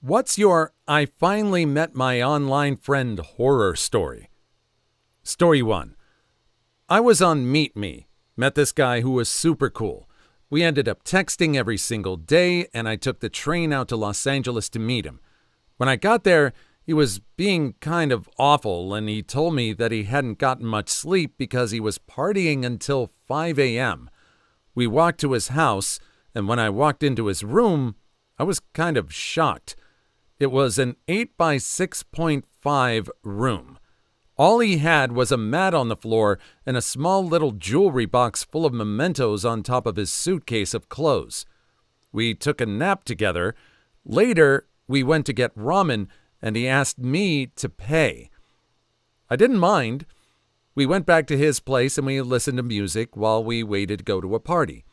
What's your I finally met my online friend horror story? Story 1. I was on Meet Me. Met this guy who was super cool. We ended up texting every single day, and I took the train out to Los Angeles to meet him. When I got there, he was being kind of awful, and he told me that he hadn't gotten much sleep because he was partying until 5 a.m. We walked to his house, and when I walked into his room, I was kind of shocked. It was an 8 by 6.5 room. All he had was a mat on the floor and a small little jewelry box full of mementos on top of his suitcase of clothes. We took a nap together. Later, we went to get ramen, and he asked me to pay. I didn't mind. We went back to his place and we listened to music while we waited to go to a party.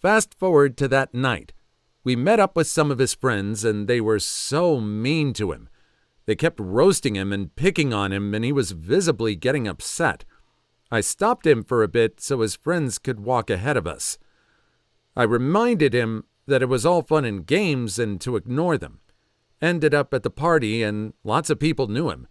Fast forward to that night. We met up with some of his friends, and they were so mean to him. They kept roasting him and picking on him, and he was visibly getting upset. I stopped him for a bit so his friends could walk ahead of us. I reminded him that it was all fun and games and to ignore them. Ended up at the party, and lots of people knew him.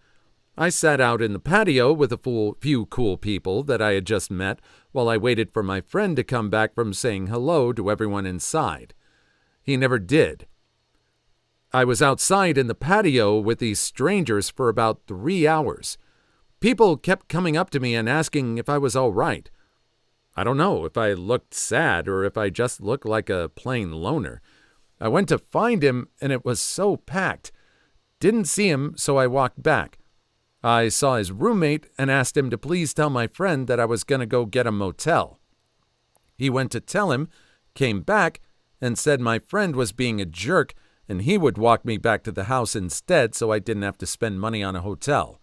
I sat out in the patio with a few cool people that I had just met while I waited for my friend to come back from saying hello to everyone inside. He never did. I was outside in the patio with these strangers for about 3 hours. People kept coming up to me and asking if I was all right. I don't know if I looked sad or if I just looked like a plain loner. I went to find him, and it was so packed. Didn't see him, so I walked back. I saw his roommate and asked him to please tell my friend that I was going to go get a motel. He went to tell him, came back, and said my friend was being a jerk and he would walk me back to the house instead so I didn't have to spend money on a hotel.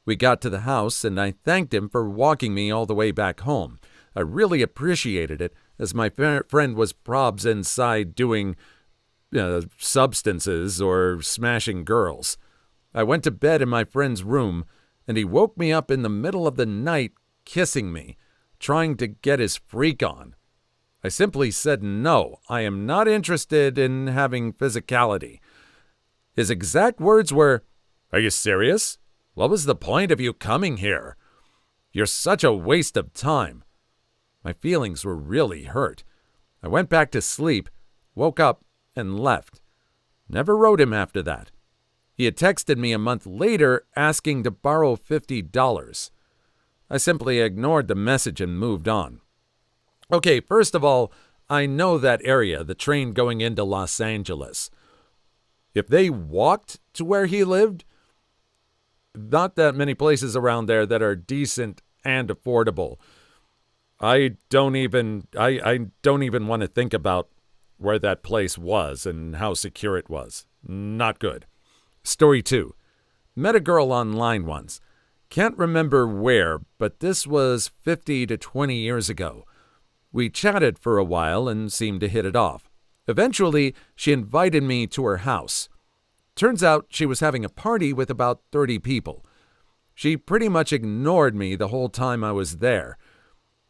We got to the house, and I thanked him for walking me all the way back home. I really appreciated it, as my friend was probs inside doing substances or smashing girls. I went to bed in my friend's room, and he woke me up in the middle of the night kissing me, trying to get his freak on. I simply said no, I am not interested in having physicality. His exact words were, "Are you serious? What was the point of you coming here? You're such a waste of time." My feelings were really hurt. I went back to sleep, woke up, and left. Never wrote him after that. He had texted me a month later asking to borrow $50. I simply ignored the message and moved on. Okay, first of all, I know that area, the train going into Los Angeles. If they walked to where he lived, not that many places around there that are decent and affordable. I don't even want to think about where that place was and how secure it was. Not good. Story 2. Met a girl online once. Can't remember where, but this was 50 to 20 years ago. We chatted for a while and seemed to hit it off. Eventually, she invited me to her house. Turns out she was having a party with about 30 people. She pretty much ignored me the whole time I was there.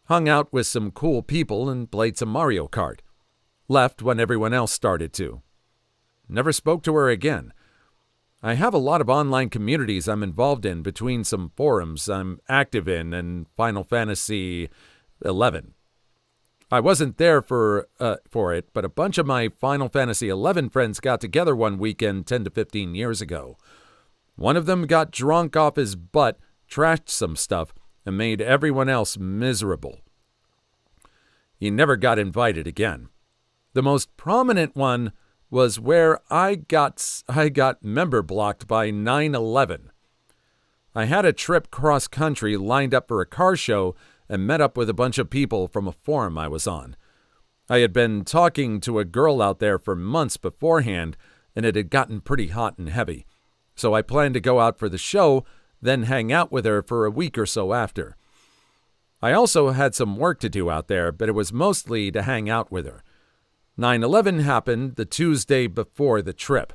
Hung out with some cool people and played some Mario Kart. Left when everyone else started to. Never spoke to her again. I have a lot of online communities I'm involved in between some forums I'm active in and Final Fantasy XI. I wasn't there for it, but a bunch of my Final Fantasy XI friends got together one weekend 10 to 15 years ago. One of them got drunk off his butt, trashed some stuff, and made everyone else miserable. He never got invited again. The most prominent one was where I got member blocked by 9/11. I had a trip cross-country lined up for a car show and met up with a bunch of people from a forum I was on. I had been talking to a girl out there for months beforehand, and it had gotten pretty hot and heavy. So I planned to go out for the show, then hang out with her for a week or so after. I also had some work to do out there, but it was mostly to hang out with her. 9/11 happened the Tuesday before the trip.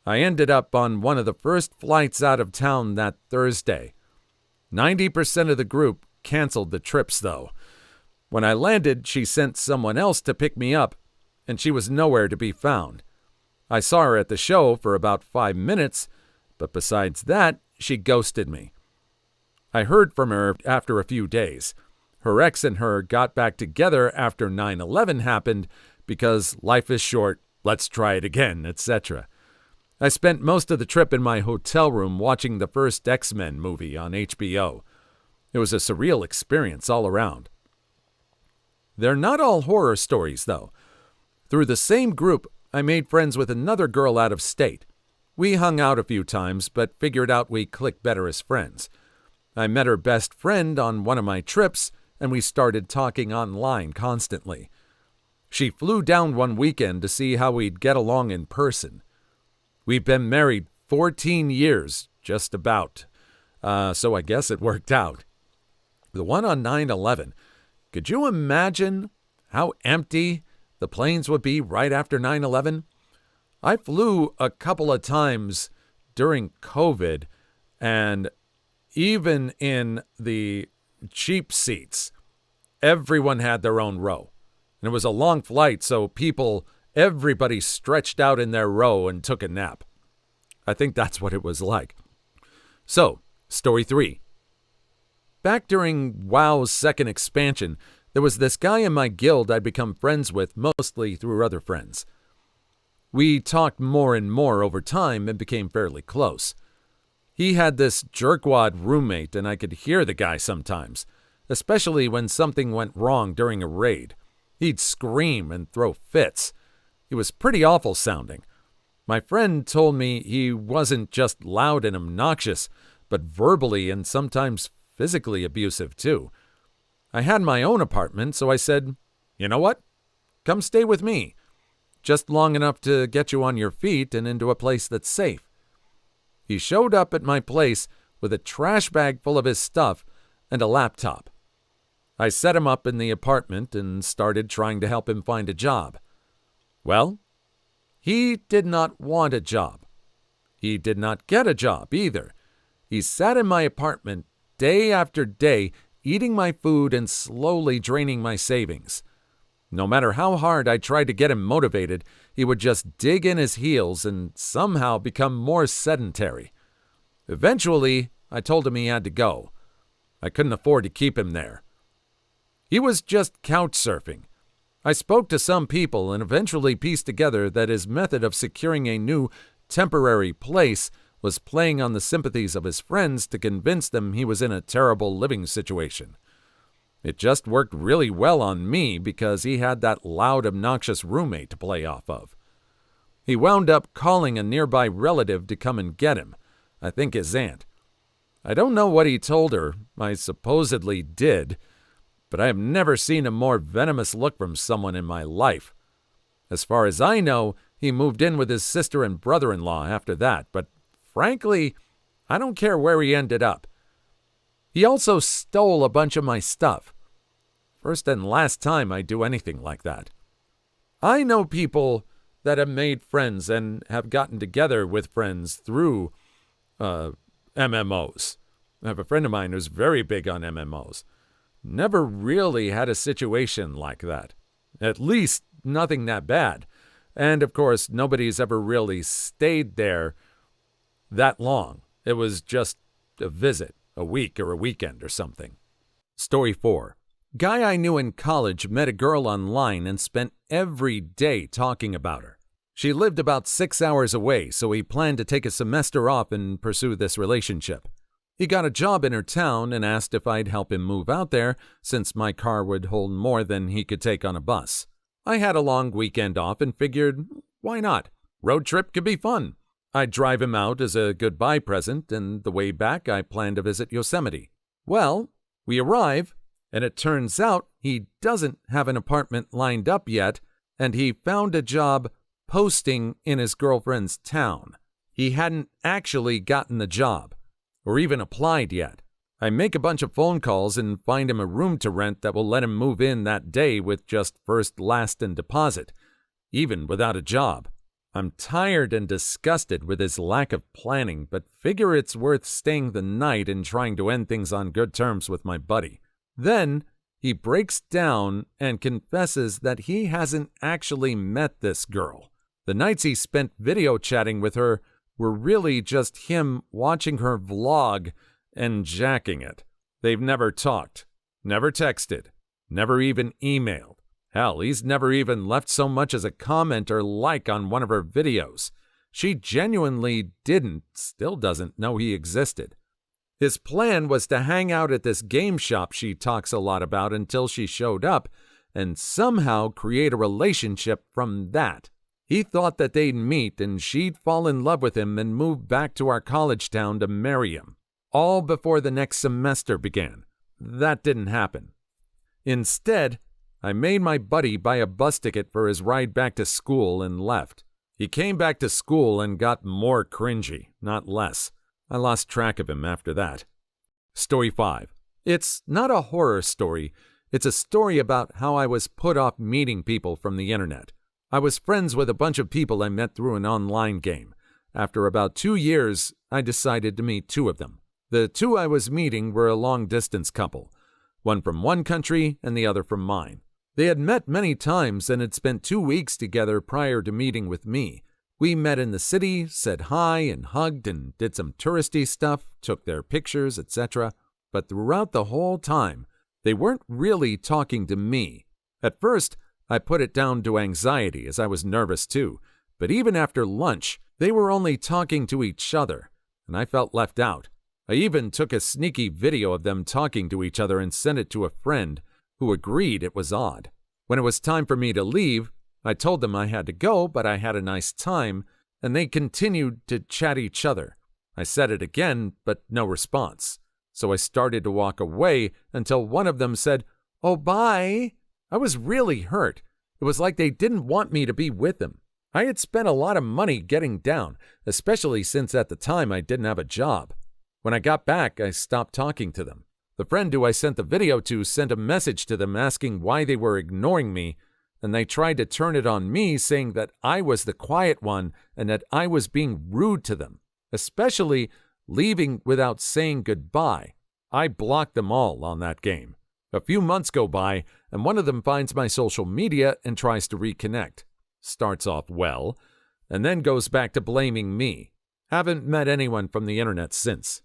I ended up on one of the first flights out of town that Thursday. 90% of the group canceled the trips, though. When I landed, she sent someone else to pick me up, and she was nowhere to be found. I saw her at the show for about 5 minutes, but besides that, she ghosted me. I heard from her after a few days. Her ex and her got back together after 9/11 happened because life is short, let's try it again, etc. I spent most of the trip in my hotel room watching the first X-Men movie on HBO. It was a surreal experience all around. They're not all horror stories, though. Through the same group, I made friends with another girl out of state. We hung out a few times, but figured out we clicked better as friends. I met her best friend on one of my trips, and we started talking online constantly. She flew down one weekend to see how we'd get along in person. We've been married 14 years, just about. So I guess it worked out. The one on 9/11. Could you imagine how empty the planes would be right after 9/11? I flew a couple of times during COVID, and even in the cheap seats, everyone had their own row. And it was a long flight, so everybody stretched out in their row and took a nap. I think that's what it was like. So, story 3. Back during WoW's second expansion, there was this guy in my guild I'd become friends with, mostly through other friends. We talked more and more over time and became fairly close. He had this jerkwad roommate, and I could hear the guy sometimes, especially when something went wrong during a raid. He'd scream and throw fits. He was pretty awful sounding. My friend told me he wasn't just loud and obnoxious, but verbally and sometimes physically abusive too. I had my own apartment, so I said, "You know what? Come stay with me. Just long enough to get you on your feet and into a place that's safe." He showed up at my place with a trash bag full of his stuff and a laptop. I set him up in the apartment and started trying to help him find a job. Well, he did not want a job. He did not get a job either. He sat in my apartment day after day, eating my food and slowly draining my savings. No matter how hard I tried to get him motivated, he would just dig in his heels and somehow become more sedentary. Eventually, I told him he had to go. I couldn't afford to keep him there. He was just couch surfing. I spoke to some people and eventually pieced together that his method of securing a new temporary place was playing on the sympathies of his friends to convince them he was in a terrible living situation. It just worked really well on me because he had that loud, obnoxious roommate to play off of. He wound up calling a nearby relative to come and get him, I think his aunt. I don't know what he told her, I supposedly did, but I have never seen a more venomous look from someone in my life. As far as I know, he moved in with his sister and brother-in-law after that, but frankly, I don't care where he ended up. He also stole a bunch of my stuff. First and last time I do anything like that. I know people that have made friends and have gotten together with friends through MMOs. I have a friend of mine who's very big on MMOs. Never really had a situation like that. At least nothing that bad. And of course, nobody's ever really stayed there that long. It was just a visit, a week or a weekend or something. Story 4. Guy I knew in college met a girl online and spent every day talking about her. She lived about 6 hours away, so he planned to take a semester off and pursue this relationship. He got a job in her town and asked if I'd help him move out there since my car would hold more than he could take on a bus. I had a long weekend off and figured, why not? Road trip could be fun. I'd drive him out as a goodbye present, and the way back I planned to visit Yosemite. Well, we arrive, and it turns out he doesn't have an apartment lined up yet, and he found a job posting in his girlfriend's town. He hadn't actually gotten the job, or even applied yet. I make a bunch of phone calls and find him a room to rent that will let him move in that day with just first, last, and deposit, even without a job. I'm tired and disgusted with his lack of planning, but figure it's worth staying the night and trying to end things on good terms with my buddy. Then he breaks down and confesses that he hasn't actually met this girl. The nights he spent video chatting with her were really just him watching her vlog and jacking it. They've never talked, never texted, never even emailed. Hell, he's never even left so much as a comment or like on one of her videos. She genuinely still doesn't know he existed. His plan was to hang out at this game shop she talks a lot about until she showed up and somehow create a relationship from that. He thought that they'd meet and she'd fall in love with him and move back to our college town to marry him, all before the next semester began. That didn't happen. Instead, I made my buddy buy a bus ticket for his ride back to school and left. He came back to school and got more cringy, not less. I lost track of him after that. Story 5. It's not a horror story. It's a story about how I was put off meeting people from the internet. I was friends with a bunch of people I met through an online game. After about 2 years, I decided to meet 2 of them. The 2 I was meeting were a long-distance couple, one from one country and the other from mine. They had met many times and had spent 2 weeks together prior to meeting with me. We met in the city, said hi and hugged and did some touristy stuff, took their pictures, etc. But throughout the whole time, they weren't really talking to me. At first, I put it down to anxiety as I was nervous too, but even after lunch, they were only talking to each other, and I felt left out. I even took a sneaky video of them talking to each other and sent it to a friend who agreed it was odd. When it was time for me to leave, I told them I had to go, but I had a nice time, and they continued to chat each other. I said it again, but no response. So I started to walk away until one of them said, "Oh, bye." I was really hurt. It was like they didn't want me to be with them. I had spent a lot of money getting down, especially since at the time I didn't have a job. When I got back, I stopped talking to them. The friend who I sent the video to sent a message to them asking why they were ignoring me, and they tried to turn it on me, saying that I was the quiet one and that I was being rude to them, especially leaving without saying goodbye. I blocked them all on that game. A few months go by, and one of them finds my social media and tries to reconnect. Starts off well, and then goes back to blaming me. Haven't met anyone from the internet since.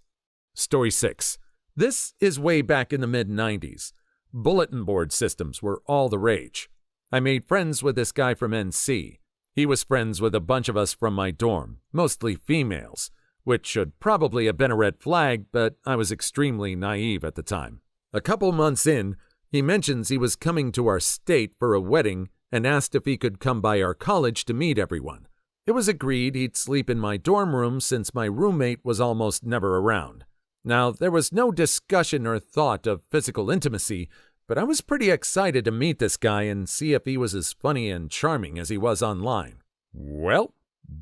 Story 6. This is way back in the mid-90s. Bulletin board systems were all the rage. I made friends with this guy from NC. He was friends with a bunch of us from my dorm, mostly females, which should probably have been a red flag, but I was extremely naive at the time. A couple months in, he mentions he was coming to our state for a wedding and asked if he could come by our college to meet everyone. It was agreed he'd sleep in my dorm room since my roommate was almost never around. Now, there was no discussion or thought of physical intimacy, but I was pretty excited to meet this guy and see if he was as funny and charming as he was online. Well,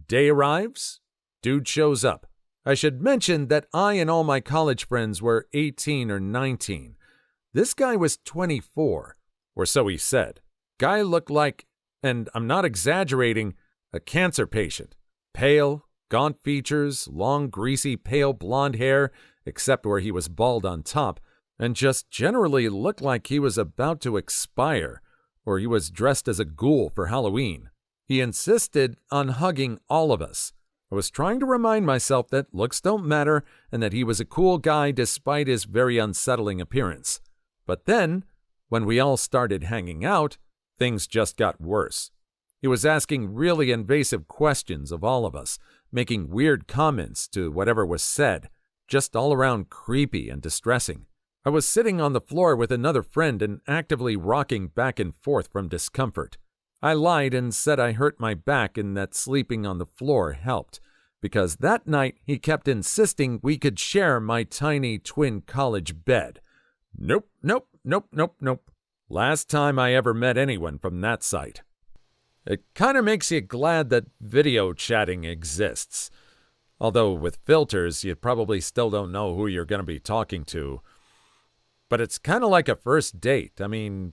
day arrives, dude shows up. I should mention that I and all my college friends were 18 or 19. This guy was 24, or so he said. Guy looked like, and I'm not exaggerating, a cancer patient. Pale, gaunt features, long, greasy, pale blonde hair, except where he was bald on top, and just generally looked like he was about to expire, or he was dressed as a ghoul for Halloween. He insisted on hugging all of us. I was trying to remind myself that looks don't matter and that he was a cool guy despite his very unsettling appearance. But then, when we all started hanging out, things just got worse. He was asking really invasive questions of all of us, making weird comments to whatever was said, just all around creepy and distressing. I was sitting on the floor with another friend and actively rocking back and forth from discomfort. I lied and said I hurt my back and that sleeping on the floor helped, because that night he kept insisting we could share my tiny twin college bed. Nope. Last time I ever met anyone from that site. It kind of makes you glad that video chatting exists. Although with filters, you probably still don't know who you're going to be talking to. But it's kind of like a first date. I mean,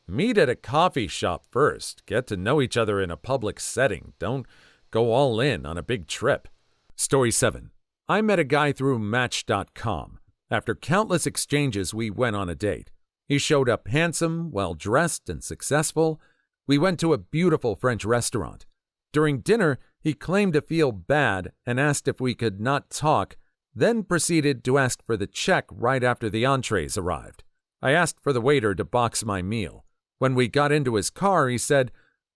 meet at a coffee shop first. Get to know each other in a public setting. Don't go all in on a big trip. Story 7. I met a guy through Match.com. After countless exchanges, we went on a date. He showed up handsome, well-dressed, and successful. We went to a beautiful French restaurant. During dinner, he claimed to feel bad and asked if we could not talk, then proceeded to ask for the check right after the entrees arrived. I asked for the waiter to box my meal. When we got into his car, he said,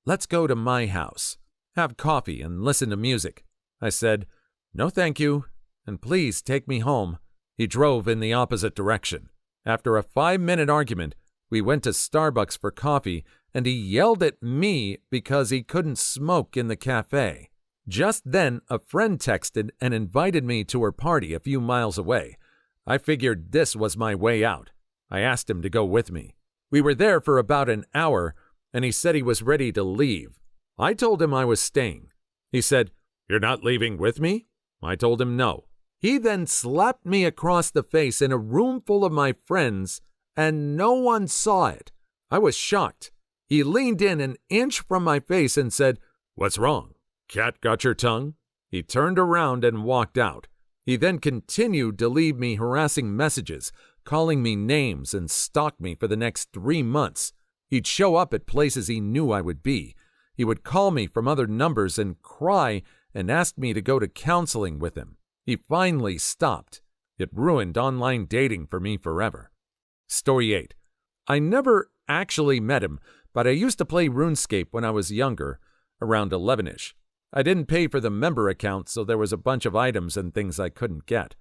"Let's go to my house. Have coffee and listen to music." I said, "No thank you, and please take me home." He drove in the opposite direction. After a 5-minute argument, we went to Starbucks for coffee, and he yelled at me because he couldn't smoke in the cafe. Just then, a friend texted and invited me to her party a few miles away. I figured this was my way out. I asked him to go with me. We were there for about an hour, and he said he was ready to leave. I told him I was staying. He said, "You're not leaving with me?" I told him no. He then slapped me across the face in a room full of my friends, and no one saw it. I was shocked. He leaned in an inch from my face and said, "What's wrong? Cat got your tongue?" He turned around and walked out. He then continued to leave me harassing messages, calling me names, and stalked me for the next 3 months. He'd show up at places he knew I would be. He would call me from other numbers and cry and ask me to go to counseling with him. He finally stopped. It ruined online dating for me forever. Story 8. I never actually met him, but I used to play RuneScape when I was younger, around 11-ish. I didn't pay for the member account, so there was a bunch of items and things I couldn't get.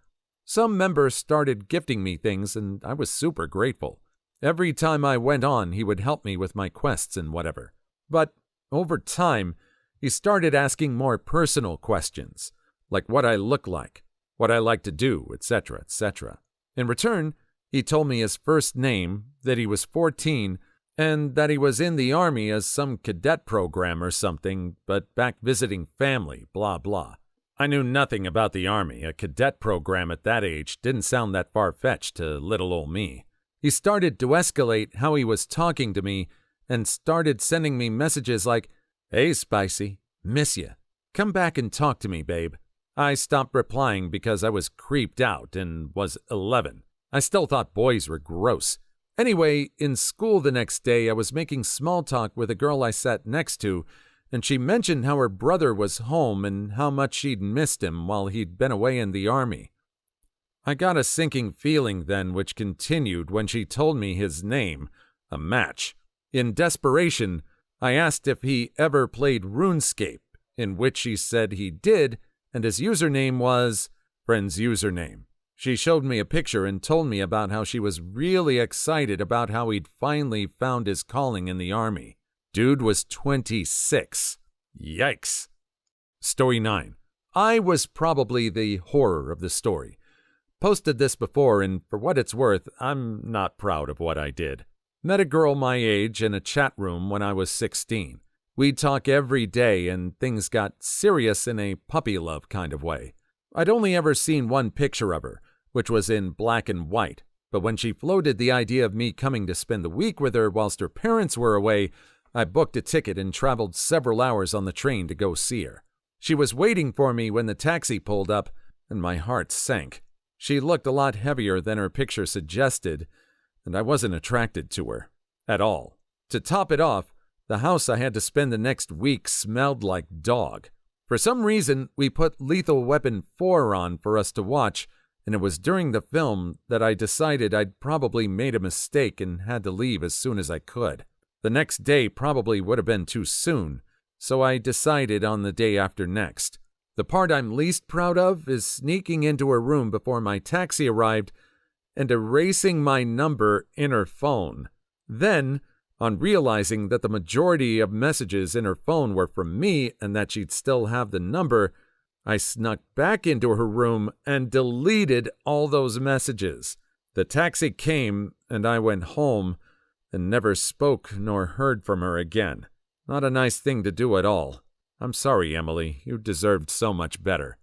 Some members started gifting me things, and I was super grateful. Every time I went on, he would help me with my quests and whatever. But over time, he started asking more personal questions, like what I look like, what I like to do, etc., etc. In return, he told me his first name, that he was 14, and that he was in the army as some cadet program or something, but back visiting family, blah blah. I knew nothing about the army. A cadet program at that age didn't sound that far-fetched to little old me. He started to escalate how he was talking to me and started sending me messages like, "Hey, Spicy, miss ya. Come back and talk to me, babe." I stopped replying because I was creeped out and was 11. I still thought boys were gross. Anyway, in school the next day, I was making small talk with a girl I sat next to, and she mentioned how her brother was home and how much she'd missed him while he'd been away in the army. I got a sinking feeling then, which continued when she told me his name, a match. In desperation, I asked if he ever played RuneScape, in which she said he did, and his username was friend's username. She showed me a picture and told me about how she was really excited about how he'd finally found his calling in the army. Dude was 26. Yikes. Story 9. I was probably the horror of the story. Posted this before, and for what it's worth, I'm not proud of what I did. Met a girl my age in a chat room when I was 16. We'd talk every day, and things got serious in a puppy love kind of way. I'd only ever seen one picture of her, which was in black and white, but when she floated the idea of me coming to spend the week with her whilst her parents were away, I booked a ticket and traveled several hours on the train to go see her. She was waiting for me when the taxi pulled up, and my heart sank. She looked a lot heavier than her picture suggested, and I wasn't attracted to her at all. To top it off, the house I had to spend the next week smelled like dog. For some reason, we put Lethal Weapon 4 on for us to watch, and it was during the film that I decided I'd probably made a mistake and had to leave as soon as I could. The next day probably would have been too soon, so I decided on the day after next. The part I'm least proud of is sneaking into her room before my taxi arrived and erasing my number in her phone. Then, on realizing that the majority of messages in her phone were from me and that she'd still have the number, I snuck back into her room and deleted all those messages. The taxi came and I went home and never spoke nor heard from her again. Not a nice thing to do at all. I'm sorry, Emily. You deserved so much better.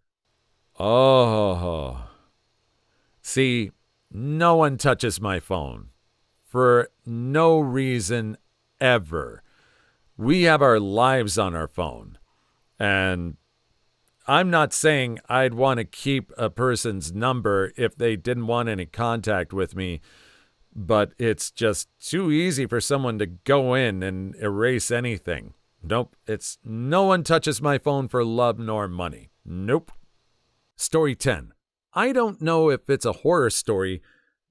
Oh. See, no one touches my phone. For no reason ever. We have our lives on our phone. And I'm not saying I'd want to keep a person's number if they didn't want any contact with me, but it's just too easy for someone to go in and erase anything. Nope, it's no one touches my phone for love nor money. Nope. Story 10. I don't know if it's a horror story,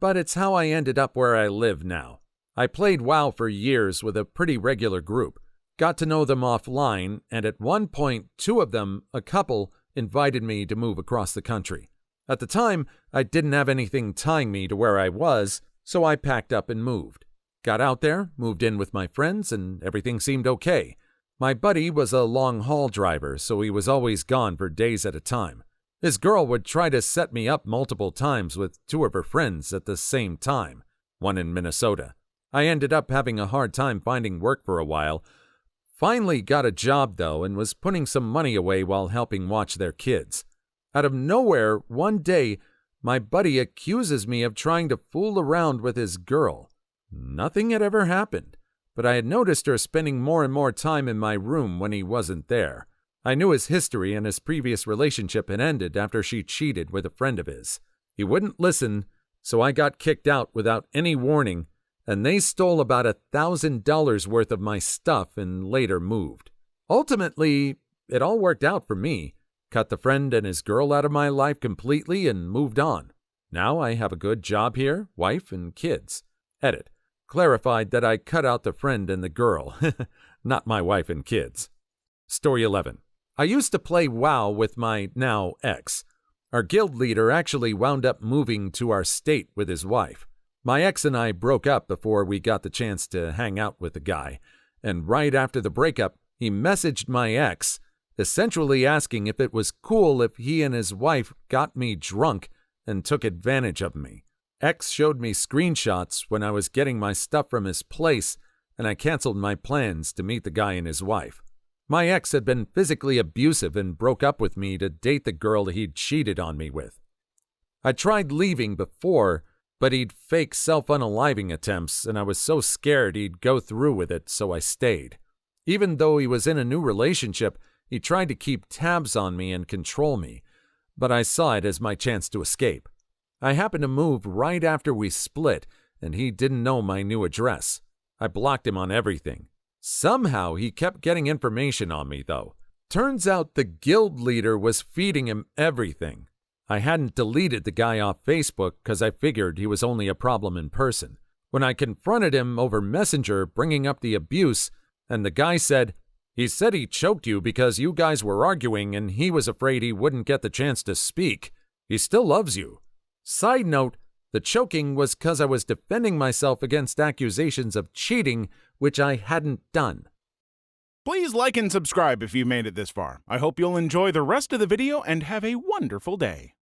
but it's how I ended up where I live now. I played WoW for years with a pretty regular group, got to know them offline, and at one point, two of them, a couple, invited me to move across the country. At the time, I didn't have anything tying me to where I was, so I packed up and moved. Got out there, moved in with my friends, and everything seemed okay. My buddy was a long-haul driver, so he was always gone for days at a time. His girl would try to set me up multiple times with two of her friends at the same time, one in Minnesota. I ended up having a hard time finding work for a while. Finally got a job, though, and was putting some money away while helping watch their kids. Out of nowhere, one day, my buddy accuses me of trying to fool around with his girl. Nothing had ever happened, but I had noticed her spending more and more time in my room when he wasn't there. I knew his history, and his previous relationship had ended after she cheated with a friend of his. He wouldn't listen, so I got kicked out without any warning, and they stole about $1,000 worth of my stuff and later moved. Ultimately, it all worked out for me. Cut the friend and his girl out of my life completely and moved on. Now I have a good job here, wife, and kids. Edit. Clarified that I cut out the friend and the girl, not my wife and kids. Story 11. I used to play WoW with my now ex. Our guild leader actually wound up moving to our state with his wife. My ex and I broke up before we got the chance to hang out with the guy, and right after the breakup, he messaged my ex, essentially asking if it was cool if he and his wife got me drunk and took advantage of me. X showed me screenshots when I was getting my stuff from his place, and I canceled my plans to meet the guy and his wife. My ex had been physically abusive and broke up with me to date the girl he'd cheated on me with. I tried leaving before, but he'd fake self-unaliving attempts, and I was so scared he'd go through with it, so I stayed. Even though he was in a new relationship, he tried to keep tabs on me and control me, but I saw it as my chance to escape. I happened to move right after we split, and he didn't know my new address. I blocked him on everything. Somehow he kept getting information on me, though. Turns out the guild leader was feeding him everything. I hadn't deleted the guy off Facebook because I figured he was only a problem in person. When I confronted him over Messenger bringing up the abuse, and the guy said, "He said he choked you because you guys were arguing and he was afraid he wouldn't get the chance to speak. He still loves you." Side note, the choking was because I was defending myself against accusations of cheating, which I hadn't done. Please like and subscribe if you made it this far. I hope you'll enjoy the rest of the video and have a wonderful day.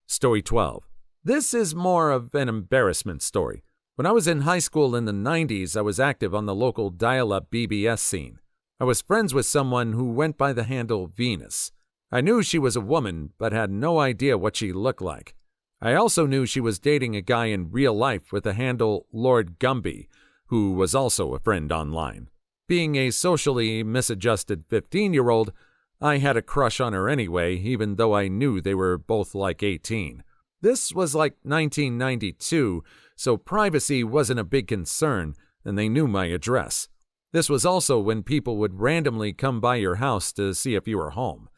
Story 12. This is more of an embarrassment story. When I was in high school in the 90s, I was active on the local dial-up BBS scene. I was friends with someone who went by the handle Venus. I knew she was a woman, but had no idea what she looked like. I also knew she was dating a guy in real life with the handle Lord Gumby, who was also a friend online. Being a socially misadjusted 15-year-old, I had a crush on her anyway, even though I knew they were both like 18. This was like 1992, so privacy wasn't a big concern, and they knew my address. This was also when people would randomly come by your house to see if you were home.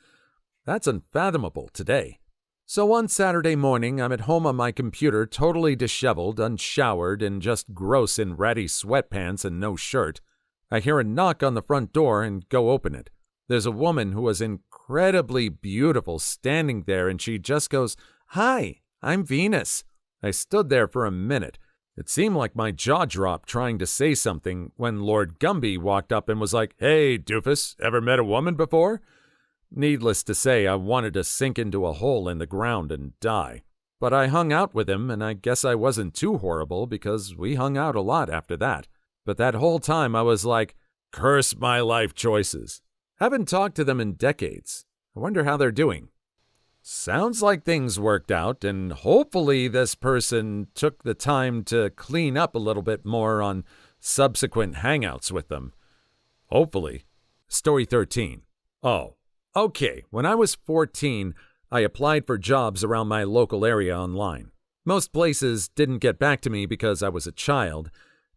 That's unfathomable today. So one Saturday morning, I'm at home on my computer, totally disheveled, unshowered, and just gross in ratty sweatpants and no shirt. I hear a knock on the front door and go open it. There's a woman who was incredibly beautiful standing there, and she just goes, "Hi, I'm Venus." I stood there for a minute. It seemed like my jaw dropped trying to say something when Lord Gumby walked up and was like, "Hey, doofus, ever met a woman before?" Needless to say, I wanted to sink into a hole in the ground and die. But I hung out with him, and I guess I wasn't too horrible because we hung out a lot after that. But that whole time I was like, curse my life choices. Haven't talked to them in decades. I wonder how they're doing. Sounds like things worked out, and hopefully this person took the time to clean up a little bit more on subsequent hangouts with them. Hopefully. Story 13. Oh. Okay, when I was 14, I applied for jobs around my local area online. Most places didn't get back to me because I was a child,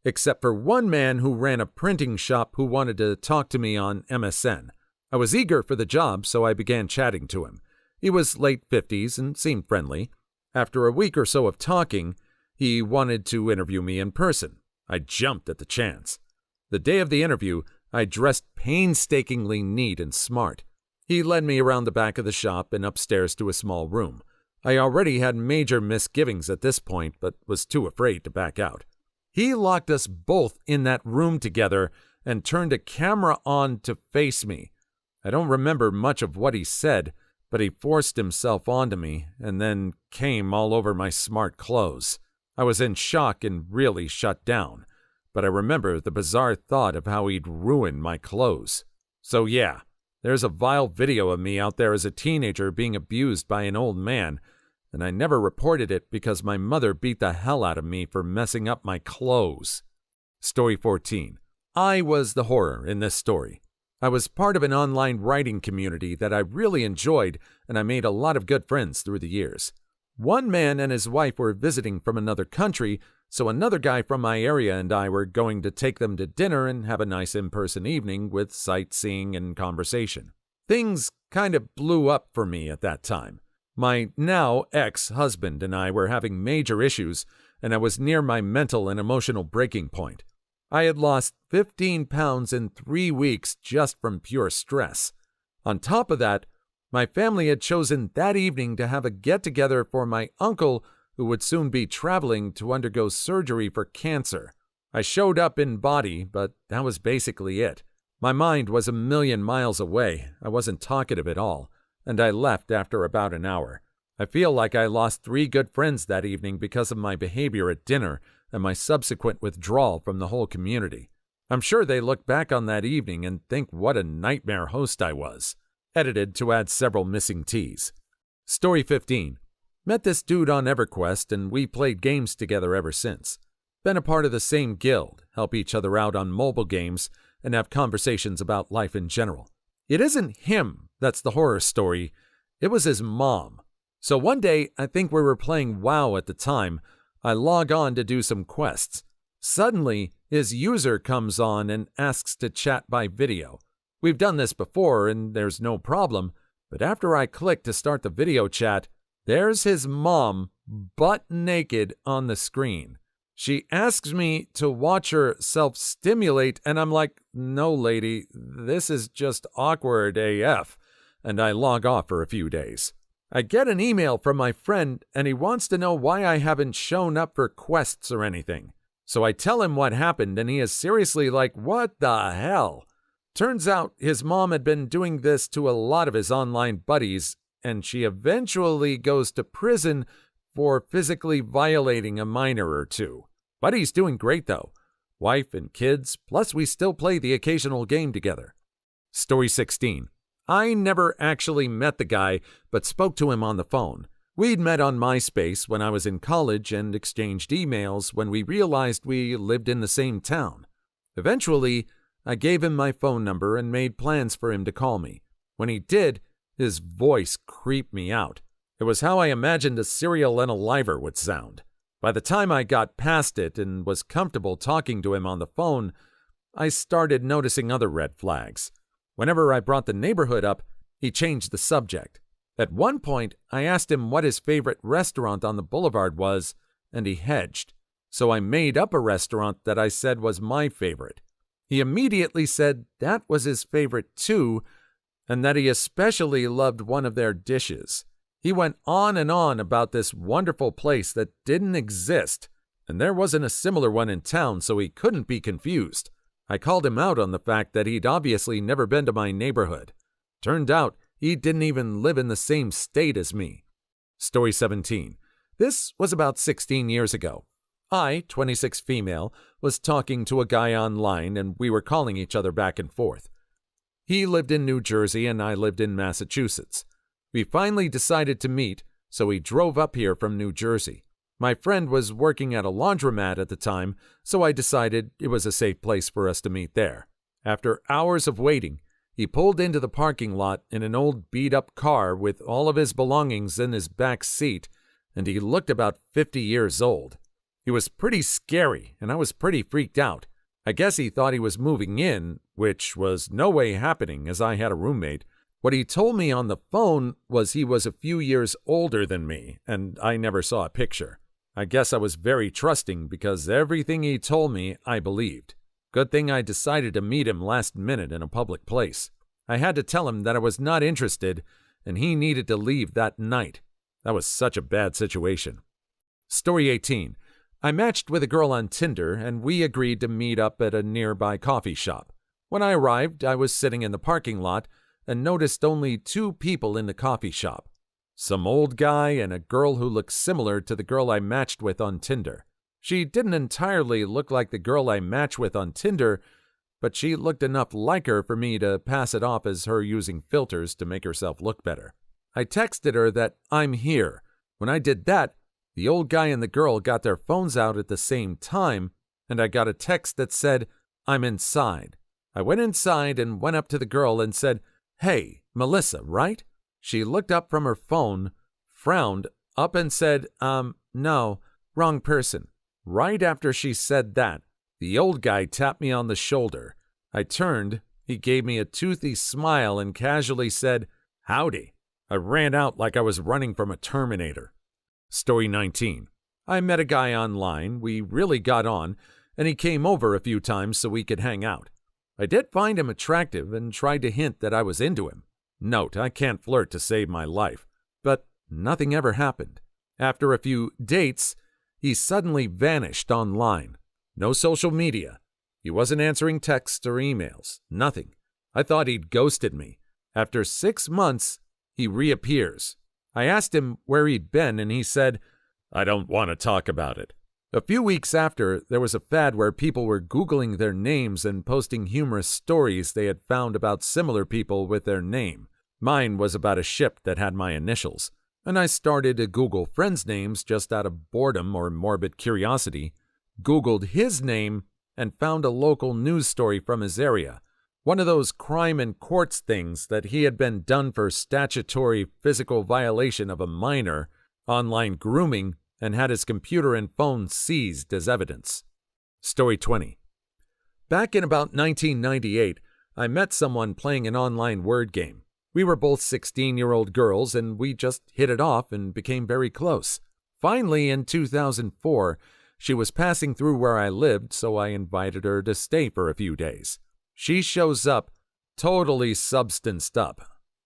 except for one man who ran a printing shop who wanted to talk to me on MSN. I was eager for the job, so I began chatting to him. He was late 50s and seemed friendly. After a week or so of talking, he wanted to interview me in person. I jumped at the chance. The day of the interview, I dressed painstakingly neat and smart. He led me around the back of the shop and upstairs to a small room. I already had major misgivings at this point, but was too afraid to back out. He locked us both in that room together and turned a camera on to face me. I don't remember much of what he said, but he forced himself onto me and then came all over my smart clothes. I was in shock and really shut down, but I remember the bizarre thought of how he'd ruined my clothes. So yeah, there's a vile video of me out there as a teenager being abused by an old man, and I never reported it because my mother beat the hell out of me for messing up my clothes. Story 14. I was the horror in this story. I was part of an online writing community that I really enjoyed, and I made a lot of good friends through the years. One man and his wife were visiting from another country, so another guy from my area and I were going to take them to dinner and have a nice in-person evening with sightseeing and conversation. Things kind of blew up for me at that time. My now ex-husband and I were having major issues, and I was near my mental and emotional breaking point. I had lost 15 pounds in 3 weeks just from pure stress. On top of that, my family had chosen that evening to have a get-together for my uncle who would soon be traveling to undergo surgery for cancer. I showed up in body, but that was basically it. My mind was a million miles away. I wasn't talkative at all, and I left after about an hour. I feel like I lost 3 good friends that evening because of my behavior at dinner and my subsequent withdrawal from the whole community. I'm sure they look back on that evening and think what a nightmare host I was. Edited to add several missing T's. Story 15. Met this dude on EverQuest and we played games together ever since. Been a part of the same guild, help each other out on mobile games, and have conversations about life in general. It isn't him that's the horror story, it was his mom. So one day, I think we were playing WoW at the time, I log on to do some quests. Suddenly, his user comes on and asks to chat by video. We've done this before and there's no problem, but after I click to start the video chat, there's his mom butt naked on the screen. She asks me to watch her self-stimulate and I'm like, no lady, this is just awkward AF, and I log off for a few days. I get an email from my friend and he wants to know why I haven't shown up for quests or anything. So I tell him what happened and he is seriously like, what the hell? Turns out his mom had been doing this to a lot of his online buddies and she eventually goes to prison for physically violating a minor or two. Buddy's doing great though. Wife and kids, plus we still play the occasional game together. Story 16. I never actually met the guy, but spoke to him on the phone. We'd met on MySpace when I was in college and exchanged emails when we realized we lived in the same town. Eventually, I gave him my phone number and made plans for him to call me. When he did, his voice creeped me out. It was how I imagined a serial unaliver would sound. By the time I got past it and was comfortable talking to him on the phone, I started noticing other red flags. Whenever I brought the neighborhood up, he changed the subject. At one point, I asked him what his favorite restaurant on the boulevard was, and he hedged. So I made up a restaurant that I said was my favorite. He immediately said that was his favorite too, and that he especially loved one of their dishes. He went on and on about this wonderful place that didn't exist, and there wasn't a similar one in town, so he couldn't be confused. I called him out on the fact that he'd obviously never been to my neighborhood. Turned out he didn't even live in the same state as me. Story 17. This was about 16 years ago. I, 26 female, was talking to a guy online and we were calling each other back and forth. He lived in New Jersey and I lived in Massachusetts. We finally decided to meet, so we drove up here from New Jersey. My friend was working at a laundromat at the time, so I decided it was a safe place for us to meet there. After hours of waiting, he pulled into the parking lot in an old beat-up car with all of his belongings in his back seat, and he looked about 50 years old. He was pretty scary, and I was pretty freaked out. I guess he thought he was moving in, which was no way happening as I had a roommate. What he told me on the phone was he was a few years older than me, and I never saw a picture. I guess I was very trusting because everything he told me I believed. Good thing I decided to meet him last minute in a public place. I had to tell him that I was not interested, and he needed to leave that night. That was such a bad situation. Story 18. I matched with a girl on Tinder, and we agreed to meet up at a nearby coffee shop. When I arrived, I was sitting in the parking lot and noticed only 2 people in the coffee shop. Some old guy and a girl who looked similar to the girl I matched with on Tinder. She didn't entirely look like the girl I matched with on Tinder, but she looked enough like her for me to pass it off as her using filters to make herself look better. I texted her that I'm here. When I did that, the old guy and the girl got their phones out at the same time, and I got a text that said, I'm inside. I went inside and went up to the girl and said, Hey, Melissa, right? She looked up from her phone, frowned, up and said, no, wrong person. Right after she said that, the old guy tapped me on the shoulder. I turned, he gave me a toothy smile and casually said, Howdy. I ran out like I was running from a Terminator. Story 19. I met a guy online, we really got on, and he came over a few times so we could hang out. I did find him attractive and tried to hint that I was into him. Note, I can't flirt to save my life, but nothing ever happened. After a few dates, he suddenly vanished online. No social media. He wasn't answering texts or emails. Nothing. I thought he'd ghosted me. After 6 months, he reappears. I asked him where he'd been, and he said, I don't want to talk about it. A few weeks after, there was a fad where people were Googling their names and posting humorous stories they had found about similar people with their name. Mine was about a ship that had my initials, and I started to Google friends' names just out of boredom or morbid curiosity, Googled his name, and found a local news story from his area. One of those crime in courts things that he had been done for statutory physical violation of a minor, online grooming, and had his computer and phone seized as evidence. Story 20. Back in about 1998, I met someone playing an online word game. We were both 16-year-old girls, and we just hit it off and became very close. Finally, in 2004, she was passing through where I lived, so I invited her to stay for a few days. She shows up, totally substanced up.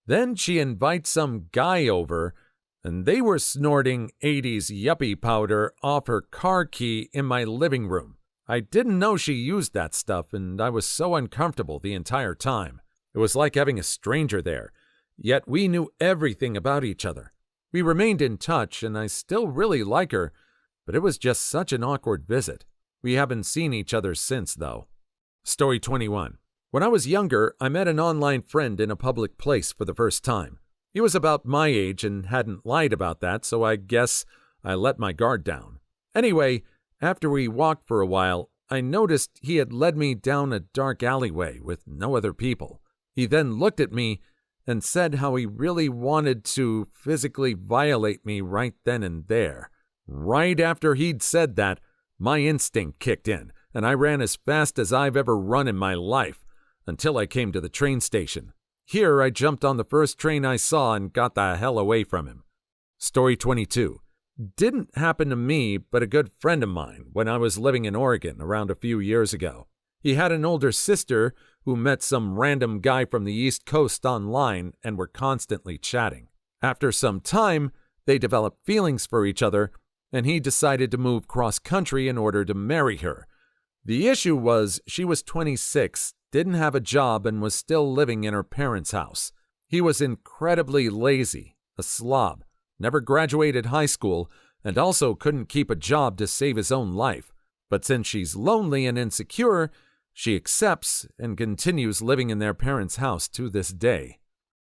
Then she invites some guy over, and they were snorting 80s yuppie powder off her car key in my living room. I didn't know she used that stuff, and I was so uncomfortable the entire time. It was like having a stranger there, yet we knew everything about each other. We remained in touch, and I still really like her, but it was just such an awkward visit. We haven't seen each other since, though. Story 21. When I was younger, I met an online friend in a public place for the first time. He was about my age and hadn't lied about that, so I guess I let my guard down. Anyway, after we walked for a while, I noticed he had led me down a dark alleyway with no other people. He then looked at me and said how he really wanted to physically violate me right then and there. Right after he'd said that, my instinct kicked in, and I ran as fast as I've ever run in my life, until I came to the train station. Here, I jumped on the first train I saw and got the hell away from him. Story 22. Didn't happen to me, but a good friend of mine when I was living in Oregon around a few years ago. He had an older sister who met some random guy from the East Coast online and were constantly chatting. After some time, they developed feelings for each other, and he decided to move cross-country in order to marry her. The issue was she was 26, didn't have a job, and was still living in her parents' house. He was incredibly lazy, a slob, never graduated high school, and also couldn't keep a job to save his own life. But since she's lonely and insecure, she accepts and continues living in their parents' house to this day.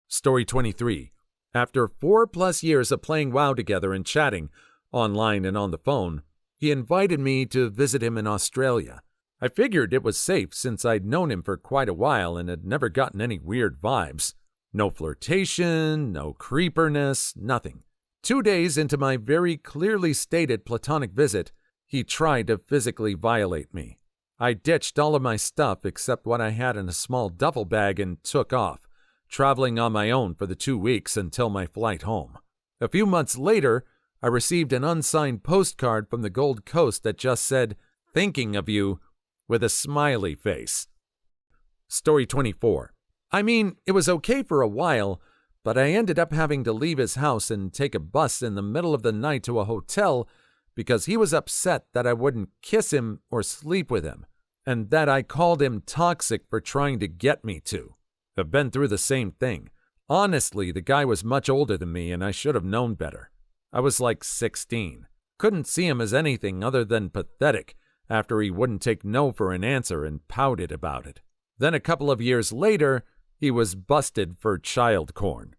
Story 23. After 4+ years of playing WoW together and chatting, online and on the phone, he invited me to visit him in Australia. I figured it was safe since I'd known him for quite a while and had never gotten any weird vibes. No flirtation, no creeperness, nothing. 2 days into my very clearly stated platonic visit, He tried to physically violate me. I ditched all of my stuff except what I had in a small duffel bag and took off, traveling on my own for the 2 weeks until my flight home. A few months later, I received an unsigned postcard from the Gold Coast that just said, "Thinking of you," with a smiley face. Story 24. I mean, it was okay for a while, but I ended up having to leave his house and take a bus in the middle of the night to a hotel because he was upset that I wouldn't kiss him or sleep with him, and that I called him toxic for trying to get me to. I've been through the same thing. Honestly, the guy was much older than me and I should have known better. I was like 16. Couldn't see him as anything other than pathetic after he wouldn't take no for an answer and pouted about it. Then a couple of years later, he was busted for child porn.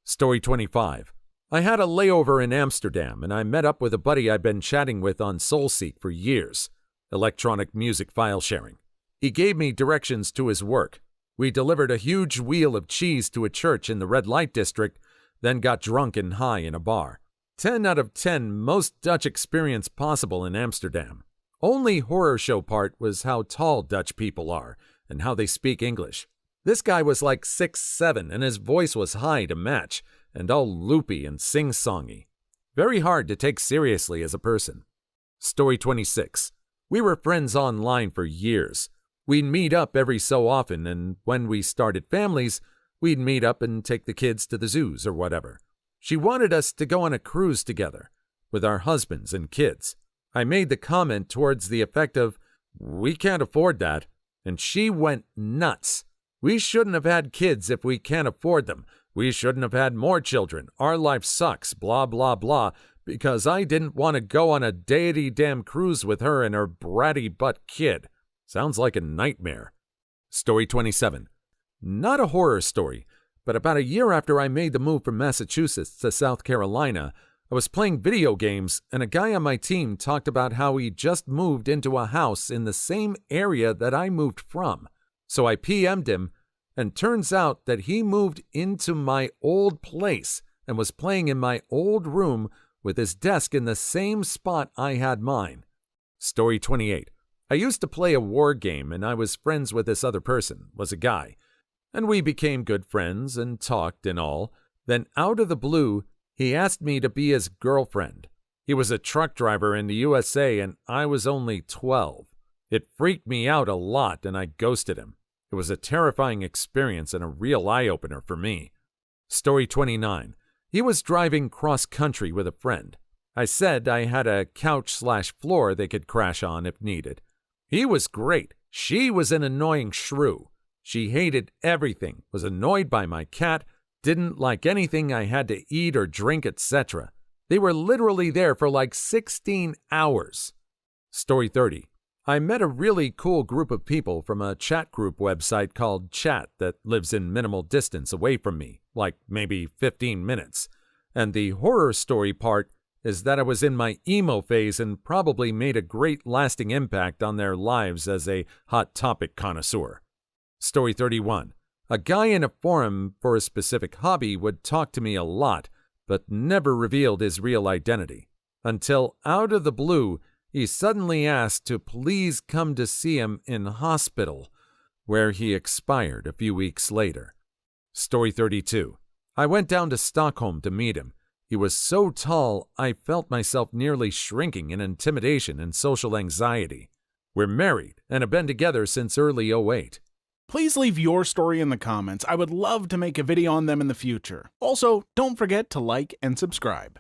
Story 25. I had a layover in Amsterdam and I met up with a buddy I'd been chatting with on SoulSeek for years. Electronic music file sharing. He gave me directions to his work. We delivered a huge wheel of cheese to a church in the red light district, then got drunk and high in a bar. 10 out of 10 most Dutch experience possible in Amsterdam. Only horror show part was how tall Dutch people are and how they speak English. This guy was like 6'7" and his voice was high to match and all loopy and sing-songy. Very hard to take seriously as a person. Story 26. We were friends online for years. We'd meet up every so often, and when we started families, we'd meet up and take the kids to the zoos or whatever. She wanted us to go on a cruise together, with our husbands and kids. I made the comment towards the effect of, "We can't afford that," and she went nuts. "We shouldn't have had kids if we can't afford them. We shouldn't have had more children. Our life sucks, blah, blah, blah, because I didn't want to go on a deity-damn cruise with her and her bratty butt kid. Sounds like a nightmare. Story 27. Not a horror story, but about a year after I made the move from Massachusetts to South Carolina, I was playing video games and a guy on my team talked about how he just moved into a house in the same area that I moved from. So I PM'd him, and turns out that he moved into my old place and was playing in my old room with his desk in the same spot I had mine. Story 28. I used to play a war game and I was friends with this other person, was a guy. And we became good friends and talked and all. Then out of the blue, he asked me to be his girlfriend. He was a truck driver in the USA and I was only 12. It freaked me out a lot and I ghosted him. It was a terrifying experience and a real eye-opener for me. Story 29. He was driving cross-country with a friend. I said I had a couch/floor they could crash on if needed. He was great. She was an annoying shrew. She hated everything, was annoyed by my cat, didn't like anything I had to eat or drink, etc. They were literally there for like 16 hours. Story 30. I met a really cool group of people from a chat group website called Chat that lives in minimal distance away from me, like maybe 15 minutes. And the horror story part is that I was in my emo phase and probably made a great lasting impact on their lives as a hot topic connoisseur. Story 31. A guy in a forum for a specific hobby would talk to me a lot, but never revealed his real identity. Until out of the blue, he suddenly asked to please come to see him in hospital, where he expired a few weeks later. Story 32. I went down to Stockholm to meet him. He was so tall, I felt myself nearly shrinking in intimidation and social anxiety. We're married and have been together since early '08. Please leave your story in the comments. I would love to make a video on them in the future. Also, don't forget to like and subscribe.